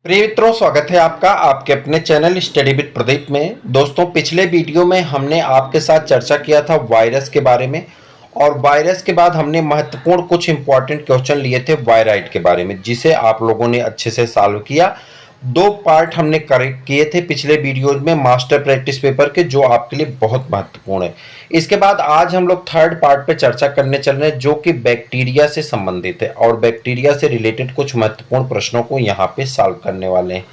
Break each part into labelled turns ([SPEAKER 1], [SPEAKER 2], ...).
[SPEAKER 1] प्रिय मित्रों, स्वागत है आपका आपके अपने चैनल स्टडी विद प्रदीप में। दोस्तों, पिछले वीडियो में हमने आपके साथ चर्चा किया था वायरस के बारे में और वायरस के बाद हमने महत्वपूर्ण कुछ इंपॉर्टेंट क्वेश्चन लिए थे वायराइड के बारे में, जिसे आप लोगों ने अच्छे से सॉल्व किया। दो पार्ट हमने करेक्ट किए थे पिछले वीडियोज में मास्टर प्रैक्टिस पेपर के, जो आपके लिए बहुत महत्वपूर्ण है। इसके बाद आज हम लोग थर्ड पार्ट पे चर्चा करने चल रहे हैं, जो कि बैक्टीरिया से संबंधित है और बैक्टीरिया से रिलेटेड कुछ महत्वपूर्ण प्रश्नों को यहाँ पे सॉल्व करने वाले हैं।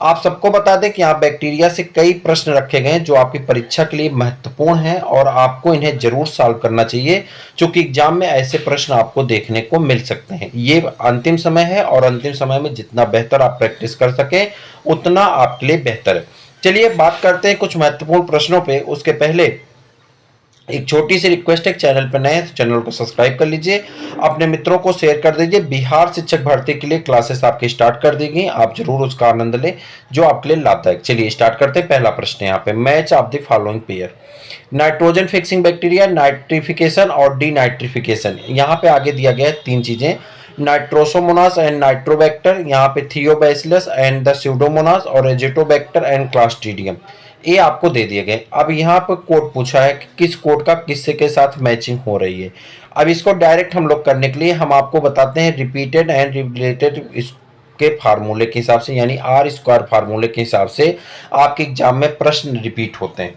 [SPEAKER 1] आप सबको बता दें कि यहाँ बैक्टीरिया से कई प्रश्न रखे गए हैं जो आपकी परीक्षा के लिए महत्वपूर्ण हैं और आपको इन्हें जरूर सॉल्व करना चाहिए, क्योंकि एग्जाम में ऐसे प्रश्न आपको देखने को मिल सकते हैं। ये अंतिम समय है और अंतिम समय में जितना बेहतर आप प्रैक्टिस कर सकें उतना आपके लिए बेहतर है। चलिए बात करते हैं कुछ महत्वपूर्ण प्रश्नों पे। उसके पहले एक छोटी सी रिक्वेस्ट है, चैनल पर नए तो चैनल को सब्सक्राइब कर लीजिए, अपने मित्रों को शेयर कर दीजिए। बिहार शिक्षक भर्ती के लिए क्लासेस आपकी स्टार्ट कर दी गई, आप जरूर उसका आनंद लें जो आपके लिए लाभदायक। चलिए स्टार्ट करते हैं। पहला प्रश्न यहाँ पे, match of the following pair, nitrogen fixing bacteria, nitrification और डीनाइट्रिफिकेशन। यहाँ पे आगे दिया गया है तीन चीजें, नाइट्रोसोमोनास एंड नाइट्रोबैक्टर, यहाँ पे थियोबैसिलस एंड द स्यूडोमोनास और एजिटोबैक्टर एंड क्लास्ट्रीडियम। ये आपको दे दिए गए। अब यहाँ पर कोड पूछा है कि किस कोड का किससे के साथ मैचिंग हो रही है। अब इसको डायरेक्ट हम लोग करने के लिए हम आपको बताते हैं रिपीटेड एंड रिलेटेड के फार्मूले के हिसाब से, यानी आर स्क्वायर फार्मूले के हिसाब से आपके एग्जाम में प्रश्न रिपीट होते हैं।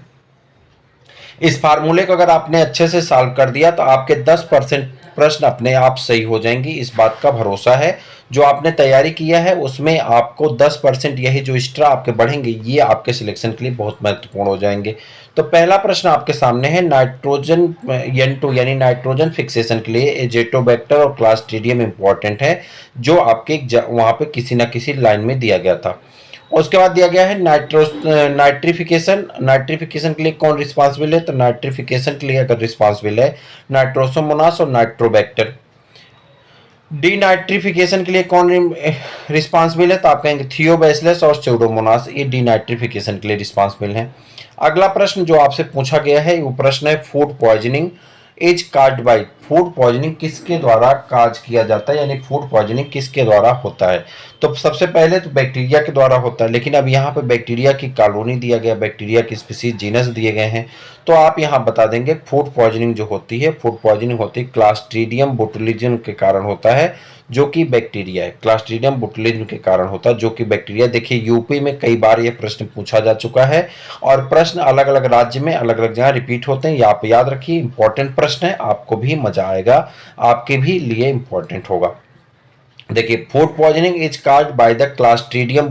[SPEAKER 1] इस फार्मूले को अगर आपने अच्छे से सॉल्व कर दिया तो आपके 10% प्रश्न अपने आप सही हो जाएंगे, इस बात का भरोसा है। जो आपने तैयारी किया है उसमें आपको 10% यही जो एक्स्ट्रा आपके बढ़ेंगे ये आपके सिलेक्शन के लिए बहुत महत्वपूर्ण हो जाएंगे। तो पहला प्रश्न आपके सामने है, नाइट्रोजन N2 यानी नाइट्रोजन फिक्सेशन के लिए एजेटोबैक्टर और क्लास्ट्रीडियम इंपॉर्टेंट है, जो आपके वहां पे किसी ना किसी लाइन में दिया गया था। उसके बाद दिया गया है नाइट्रिफिकेशन। नाइट्रिफिकेशन के लिए कौन रिस्पांसिबल है, तो नाइट्रिफिकेशन के लिए अगर रिस्पांसिबल है नाइट्रोसोमोनास और नाइट्रोबैक्टर। डीनाइट्रिफिकेशन के लिए कौन रिस्पांसिबल है, तो आप कहेंगे थियोबैसिलस और स्यूडोमोनास, ये डीनाइट्रिफिकेशन के लिए रिस्पांसिबल है। अगला प्रश्न जो आपसे पूछा गया है वो प्रश्न है, food poisoning is caused bye, food poisoning किसके द्वारा काज किया जाता है, यानी फूड पॉइजनिंग किसके द्वारा होता है। तो सबसे पहले तो बैक्टीरिया के द्वारा होता है, लेकिन अब यहाँ पे बैक्टीरिया की कॉलोनी दिया गया, बैक्टीरिया की स्पीसीज जीनस दिए गए हैं, तो आप यहाँ बता देंगे फूड पॉइजनिंग जो होती है, फूड पॉइजनिंग होती है क्लास्ट्रीडियम बोटुलिज्म के कारण होता है, जो कि बैक्टीरिया है। क्लास्ट्रीडियम बोटुलिज्म के कारण होता है जो कि बैक्टीरिया। देखिए यूपी में कई बार ये प्रश्न पूछा जा चुका है और प्रश्न अलग अलग राज्य में अलग अलग जगह रिपीट होते हैं, ये आप याद रखिए। इंपॉर्टेंट प्रश्न है, आपको भी मजा आएगा, आपके भी लिए इंपॉर्टेंट होगा। देखिए, food poisoning is caused by the clostridium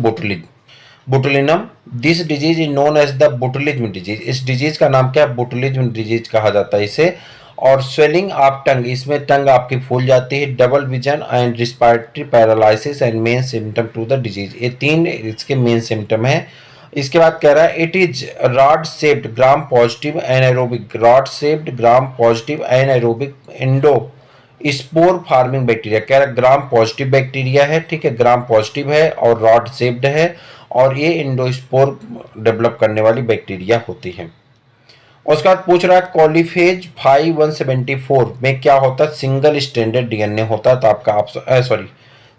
[SPEAKER 1] botulinum. This disease is known as the botulism disease. इस डिजीज का नाम क्या है, बोटुलिज्म डिजीज कहा जाता है इसे। और स्वेलिंग ऑफ टंग, इसमें टंग आपकी फूल जाती है। Double vision and respiratory paralysis and main symptom to the disease, ये तीन इसके मेन सिम्टम है। इसके बाद कह रहा है, it is rod shaped gram positive anaerobic, rod shaped gram positive anaerobic endo spore forming bacteria. कह रहा है ग्राम पॉजिटिव बैक्टीरिया है, ठीक है, ग्राम पॉजिटिव है और रॉड शेप्ड है और ये इंडोस्पोर डेवलप करने वाली बैक्टीरिया होती है। उसके बाद पूछ रहा है, कॉलीफेज 5174 में क्या होता है, सिंगल स्टैंडर्ड डीएनए होता है, तो आपका ऑप्शन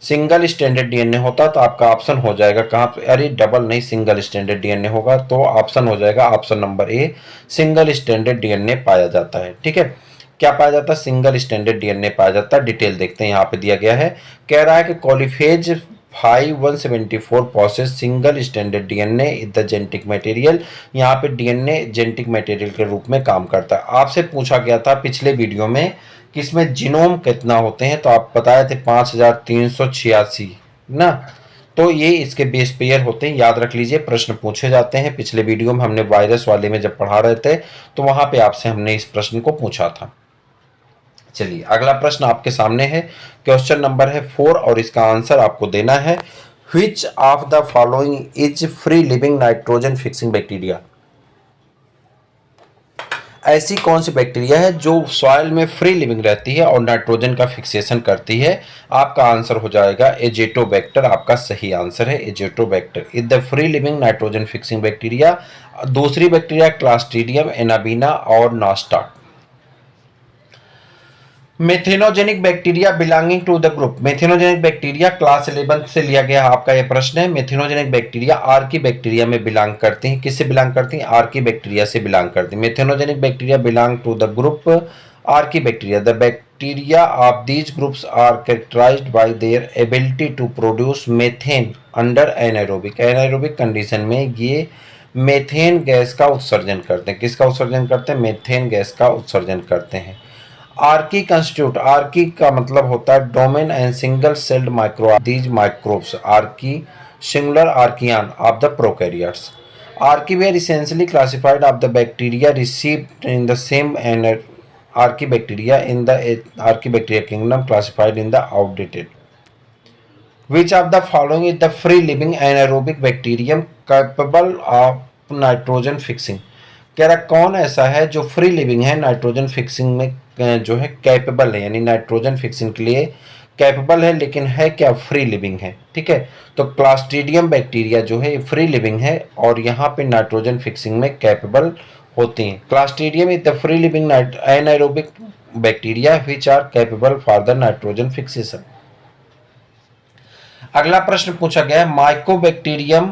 [SPEAKER 1] सिंगल स्टैंडर्ड डीएनए होता तो आपका ऑप्शन हो जाएगा कहाँ पे, अरे डबल नहीं, सिंगल स्टैंडर्ड डीएनए होगा तो ऑप्शन हो जाएगा option number A, single standard DNA पाया जाता है। ठीक है, क्या पाया जाता है, सिंगल स्टैंडर्ड डीएनए पाया जाता है। डिटेल देखते हैं, यहाँ पे दिया गया है, कह रहा है कि कॉलीफेज 5174 process single standard DNA in the genetic material. यहाँ पे डीएनए जेनेटिक मटेरियल के रूप में काम करता है। आपसे पूछा गया था पिछले वीडियो में कि इसमें जीनोम कितना होते हैं, तो आप बताए थे 5386 ना, तो ये इसके बेस पेयर होते हैं, याद रख लीजिए, प्रश्न पूछे जाते हैं। पिछले वीडियो में हमने वायरस वाले में जब पढ़ा रहे थे तो वहां पे आपसे हमने इस प्रश्न को पूछा था। चलिए अगला प्रश्न आपके सामने है, क्वेश्चन नंबर है 4 और इसका आंसर आपको देना है, which of the following is free living nitrogen fixing bacteria. ऐसी कौन सी बैक्टीरिया है जो सॉइल में फ्री लिविंग रहती है और नाइट्रोजन का फिक्सेशन करती है। आपका आंसर हो जाएगा एजेटोबैक्टर, आपका सही आंसर है Azotobacter is the free living nitrogen fixing bacteria. दूसरी बैक्टीरिया क्लास्ट्रीडियम एनाबीना और Nostoc. Methanogenic bacteria belonging to the group. Methanogenic bacteria class 11 से लिया गया आपका ये प्रश्न है। मेथेनोजेनिक बैक्टीरिया आर्की बैक्टीरिया में बिलोंग करती हैं। किससे बिलोंग करती हैं? आर्की बैक्टीरिया से बिलोंग करती हैं। Methanogenic bacteria belong to the group archaebacteria. The bacteria of these groups are characterised by their ability to produce methane under anaerobic. Anaerobic condition में ये मेथेन गैस का उत्सर्जन करते हैं। किसका उत्सर्जन करते हैं? मेथेन गैस का उत्सर्जन करते हैं। आर्की कंस्टिट्यूट, आर्की का मतलब होता है domain and single celled micro these microbes archaea singular archaean of the prokaryotes. Archaea were essentially classified of the bacteria received in the same and archaebacteria in the archaebacteria kingdom classified in the outdated. Which of the following is the free living anaerobic bacterium capable of nitrogen fixing? कह रहा कौन ऐसा है जो free living है, nitrogen fixing में जो है कैपेबल है, यानी नाइट्रोजन फिक्सिंग के लिए कैपेबल है, लेकिन है क्या? फ्री लिविंग है। ठीक है, तो क्लास्ट्रीडियम बैक्टीरिया जो है फ्री लिविंग है और यहाँ पे नाइट्रोजन फिक्सिंग में कैपेबल होती हैं। Clostridium is the free living anaerobic bacteria which are capable for the nitrogen fixation. अगला प्रश्न पूछा गया है, Mycobacterium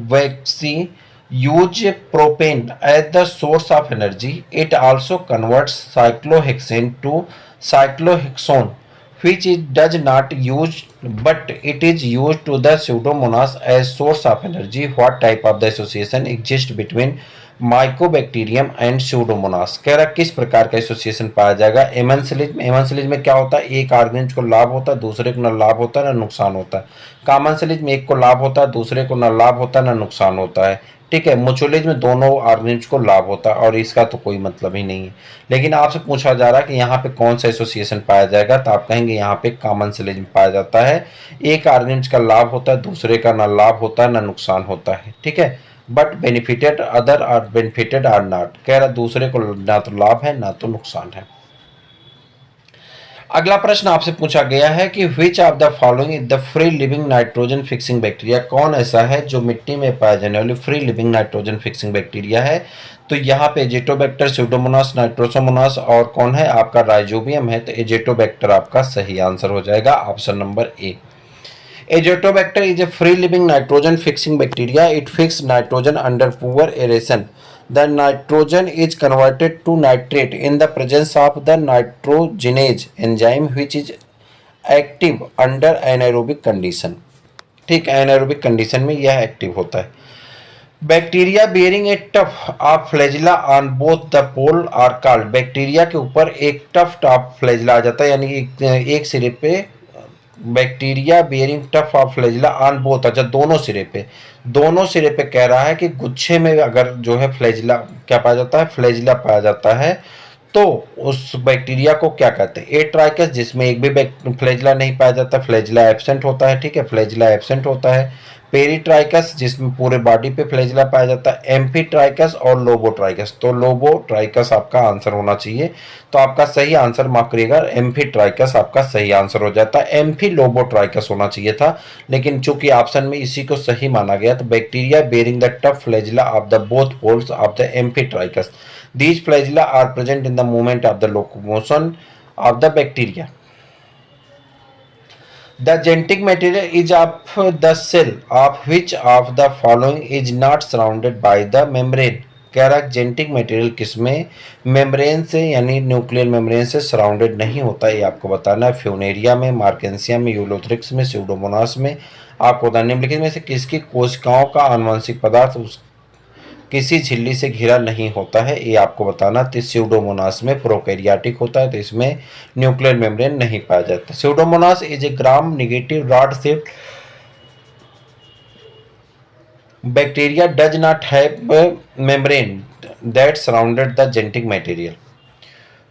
[SPEAKER 1] vaccae use propane as the source of energy. It also converts cyclohexane to cyclohexanone which it does not use but it is used to the pseudomonas as source of energy. What type of the association exists between Mycobacterium and Pseudomonas? कह रहा किस प्रकार का association पाया जाएगा? एमनसिलिज में। एमनसिलिज में क्या होता है? एक ऑर्गेनिज को लाभ होता है, दूसरे को न लाभ होता है न नुकसान होता है। कॉमनसिलिज में एक को लाभ होता है, दूसरे को न लाभ होता है न नुकसान होता है। ठीक है, मुचुलिज में दोनों ऑर्गेनिज को लाभ होता है और इसका तो कोई मतलब ही नहीं है। लेकिन आपसे पूछा जा रहा है कि यहाँ पे कौन सा एसोसिएशन पाया जाएगा, तो आप कहेंगे यहाँ पे कॉमनसिलिज में पाया जाता है। एक ऑर्गेनिज का लाभ होता है, दूसरे का न लाभ होता है न नुकसान होता है। ठीक है, but benefited other are benefited are not. कह रहा दूसरे को ना तो लाभ है ना तो नुकसान है। अगला प्रश्न आपसे पूछा गया है कि विच of the following is the free living nitrogen fixing bacteria? कौन ऐसा है जो मिट्टी में पाए जाने वाली free living nitrogen fixing bacteria है? तो यहाँ पे एजेटोबैक्टर, स्यूडोमोनास, नाइट्रोसोमोनास और कौन है? आपका राइजोबियम है। तो एजेटोबैक्टर आपका सही आंसर हो जाएगा, option number A. Azotobacter is a free-living nitrogen-fixing bacteria. It fixes nitrogen under poor aeration. The nitrogen is converted to nitrate in the presence of the nitrogenase enzyme, which is active under anaerobic condition. ठीक, एनाएरोबिक condition में यह active होता है। Bacteria bearing a tuft of flagella on both the pole are called. Bacteria के ऊपर एक tough of flagella आ जाता है, यानी एक सिरे पे bacteria bearing tough of flagella on both, अच्छा दोनों सिरे पे, दोनों सिरे पे कह रहा है कि गुच्छे में अगर जो है फ्लैजिला क्या पाया जाता है? फ्लैजिला पाया जाता है, तो उस बैक्टीरिया को क्या कहते हैं? ए ट्राइकस, जिसमें एक भी फ्लैजिला नहीं पाया जाता, फ्लैजिला एब्सेंट होता है। ठीक है, फ्लैजिला एब्सेंट होता है। पेरीट्राइकस, जिसमें पूरे बॉडी पे फ्लैजिला पाया जाता है। एम्फीट्राइकस और लोबोट्राइकस। तो लोबोट्राइकस आपका आंसर होना चाहिए। तो आपका सही आंसर माफ करिएगा, एम्फीट्राइकस आपका सही आंसर हो जाता है। एम्फीलोबोट्राइकस होना चाहिए था, लेकिन चूंकि ऑप्शन में इसी को सही माना गया, तो bacteria bearing the tuft flagella of the both poles of the amphitrichous. These flagella are present in the movement of the locomotion of the bacteria. The genetic material is of the cell of which of the following is not surrounded by the membrane? कह रहा genetic material किसमें membrane से यानी nuclear membrane से surrounded नहीं होता है, ये आपको बताना है। फ्यूनेरिया में, मार्केंसिया में, यूलोथ्रिक्स में, स्यूडोमोनास में। आपको बताना निम्नलिखित में से किसकी कोशिकाओं का आनुवंशिक पदार्थ उस किसी झिल्ली से घिरा नहीं होता है, ये आपको बताना। तो स्यूडोमोनास में प्रोकैरियोटिक होता है, तो इसमें न्यूक्लियर मेम्ब्रेन नहीं पाया जाता। Pseudomonas is a gram negative rod shaped bacteria does not have membrane that surrounded the genetic material.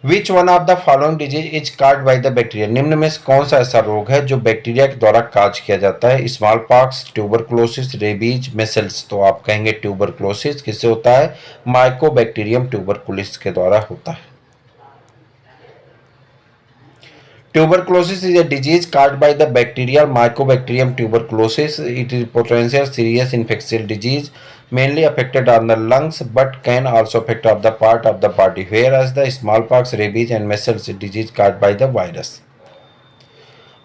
[SPEAKER 1] Which one of the following disease is caused by the bacteria? निम्न में से कौन सा ऐसा रोग है जो बैक्टीरिया के द्वारा काज किया जाता है? Smallpox, tuberculosis, rabies, measles. तो आप कहेंगे ट्यूबरक्लोसिस किससे होता है? माइकोबैक्टीरियम ट्यूबरकुलिस के द्वारा होता है। Tuberculosis is a disease caused by the bacterial Mycobacterium tuberculosis. It is potential serious infectious disease, mainly affected on the lungs, but can also affect other part of the body. Whereas the smallpox, rabies, and measles disease caused by the virus.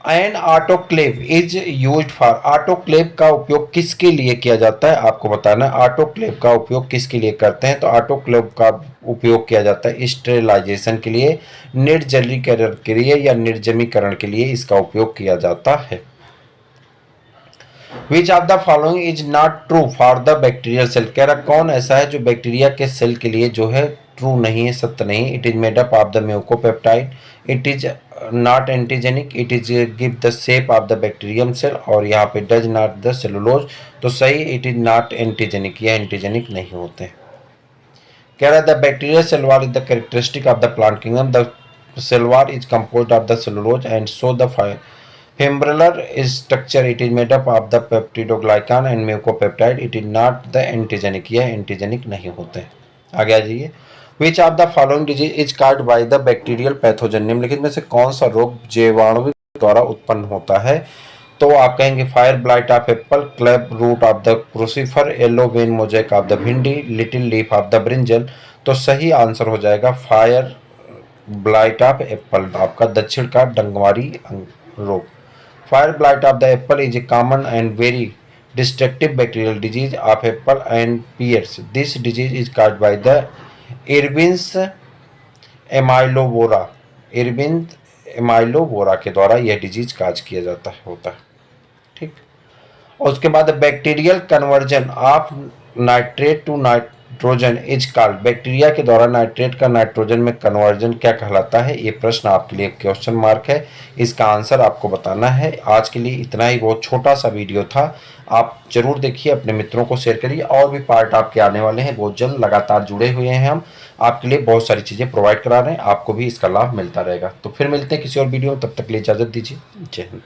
[SPEAKER 1] An autoclave is used for, autoclave का उपयोग किसके लिए किया जाता है आपको बताना है। ऑटोक्लेव का उपयोग किसके लिए करते हैं, तो ऑटोक्लेव का उपयोग किया जाता है स्टेरिलाइजेशन के लिए, निर्जलीकरण के लिए या निर्जमीकरण के लिए इसका उपयोग किया जाता है। Which of the following is not true for the bacterial cell, कह रहा कौन ऐसा है जो बैक्टीरिया के सेल के लिए जो है ट्रू नहीं है, सत्य नहीं। It is made up of the mucopeptide, it is not antigenic, it is give the shape of the bacterium cell, और यहाँ पे डज नॉट द सेलुलोज, तो सही इट इज नॉट एंटीजेनिक, यह एंटीजेनिक नहीं होते। कह रहा the bacterial cell wall is the characteristic of the plant kingdom, the cell wall is composed of the cellulose and so the fibriller structure, it is made up of the peptidoglycan and mucopeptide, it is not the antigenic, यह antigenic नहीं होते। आगे आ जाइए। विच of the following disease is caused by the bacterial pathogen, निम्नलिखित में से कौन सा रोग जीवाणु द्वारा उत्पन्न होता है, तो आप कहेंगे fire blight of apple, club root of the crucifer, yellow vein mosaic of the bhindi, little leaf of the brinjal, तो सही आंसर हो जाएगा फायर ब्लाइट ऑफ एप्पल, आपका दक्षिण का डंगवारी रोग। Fire blight of the apple is a common and very destructive bacterial disease of apple and pears. This disease is caused by the Irvins amylovora. Irvins amylovora के द्वारा यह disease cause किया जाता है होता है, ठीक। और उसके बाद bacterial conversion of nitrate to nitrogen is called, bacteria के द्वारा नाइट्रेट का नाइट्रोजन में कन्वर्जन क्या कहलाता है, ये प्रश्न आपके लिए क्वेश्चन मार्क है, इसका आंसर आपको बताना है। आज के लिए इतना ही, बहुत छोटा सा वीडियो था, आप जरूर देखिए, अपने मित्रों को शेयर करिए, और भी पार्ट आपके आने वाले हैं बहुत जल्द, लगातार जुड़े हुए हैं हम, आपके लिए बहुत सारी चीज़ें प्रोवाइड करा रहे हैं, आपको भी इसका लाभ मिलता रहेगा। तो फिर मिलते हैं किसी और वीडियो में, तब तक के लिए इजाज़त दीजिए, जय हिंद।